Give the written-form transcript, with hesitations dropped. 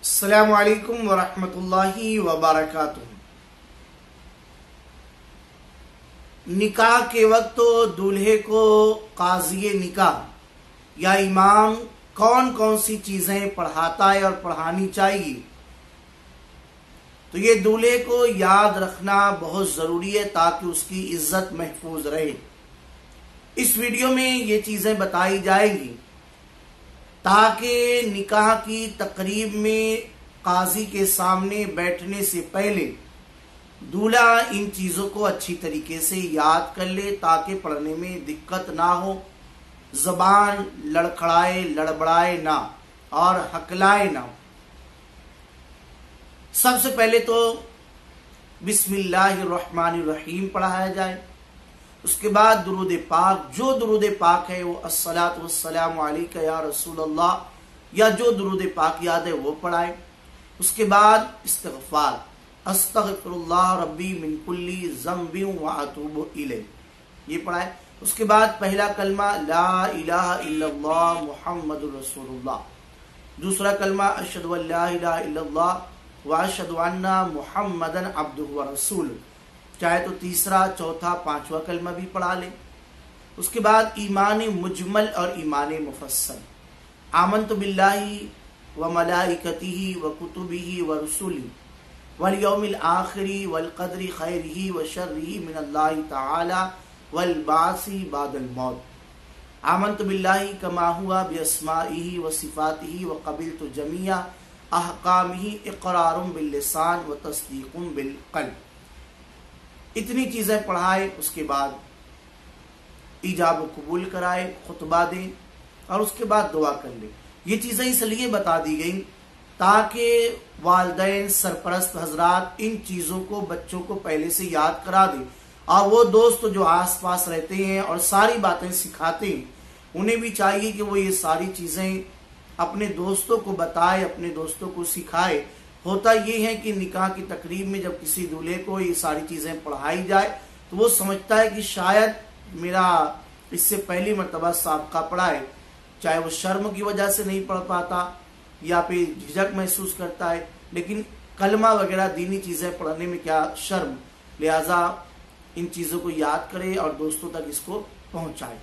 السلام علیکم ورحمۃ اللہ وبرکاتہ۔ نکاح کے وقت تو دولہے کو قاضی نکاح یا امام کون کون سی چیزیں پڑھاتا ہے اور پڑھانی چاہیے، تو یہ دولہے کو یاد رکھنا بہت ضروری ہے تاکہ اس کی عزت محفوظ رہے۔ اس ویڈیو میں یہ چیزیں بتائی جائیں گی تاکہ نکاح کی تقریب میں قاضی کے سامنے بیٹھنے سے پہلے دولہا ان چیزوں کو اچھی طریقے سے یاد کر لے تاکہ پڑھنے میں دقت نہ ہو، زبان لڑکھڑائے لڑبڑائے نہ اور ہکلائے نہ۔ سب سے پہلے تو بسم اللہ الرحمن الرحیم پڑھایا جائے، اس کے بعد درود پاک، جو درود پاک ہے وہ الصلاۃ والسلام علیک یا رسول اللہ یا جو درود پاک یاد ہے وہ پڑھائے۔ اس کے بعد استغفار، استغفر اللہ ربی من کل ذنب واتوب الیہ، یہ پڑھائے۔ اس کے بعد پہلا کلمہ لا الہ الا اللہ محمد رسول اللہ، دوسرا کلمہ اشہد ان لا الہ الا اللہ واشہد ان محمدا عبدہ ورسولہ، چاہے تو تیسرا چوتھا پانچواں کلمہ بھی پڑھا لیں۔ اس کے بعد ایمان مجمل اور ایمان مفصل، آمنت باللہ وملائکتہ وکتبہ ورسلہ والیوم الآخر والقدر خیرہ وشرہ من اللہ تعالی والبعث بعد الموت، آمنت باللہ کما ہوا باسمائہ وصفاتہ وقبلت جمیع احکامہ اقرار باللسان وتصدیق بالقلب۔ اتنی چیزیں پڑھائے، اس کے بعد ایجاب و قبول کرائے، خطبہ دیں اور اس کے بعد دعا کر لیں۔ یہ چیزیں اس لیے بتا دی گئیں تاکہ والدین سرپرست حضرات ان چیزوں کو بچوں کو پہلے سے یاد کرا دیں، اور وہ دوست جو آس پاس رہتے ہیں اور ساری باتیں سکھاتے ہیں انہیں بھی چاہیے کہ وہ یہ ساری چیزیں اپنے دوستوں کو بتائے، اپنے دوستوں کو سکھائے۔ ہوتا یہ ہے کہ نکاح کی تقریب میں جب کسی دولہے کو یہ ساری چیزیں پڑھائی جائے تو وہ سمجھتا ہے کہ شاید میرا اس سے پہلی مرتبہ سابقہ پڑھا ہے، چاہے وہ شرم کی وجہ سے نہیں پڑھ پاتا یا پھر جھجک محسوس کرتا ہے، لیکن کلمہ وغیرہ دینی چیزیں پڑھنے میں کیا شرم، لہٰذا ان چیزوں کو یاد کرے اور دوستوں تک اس کو پہنچائے۔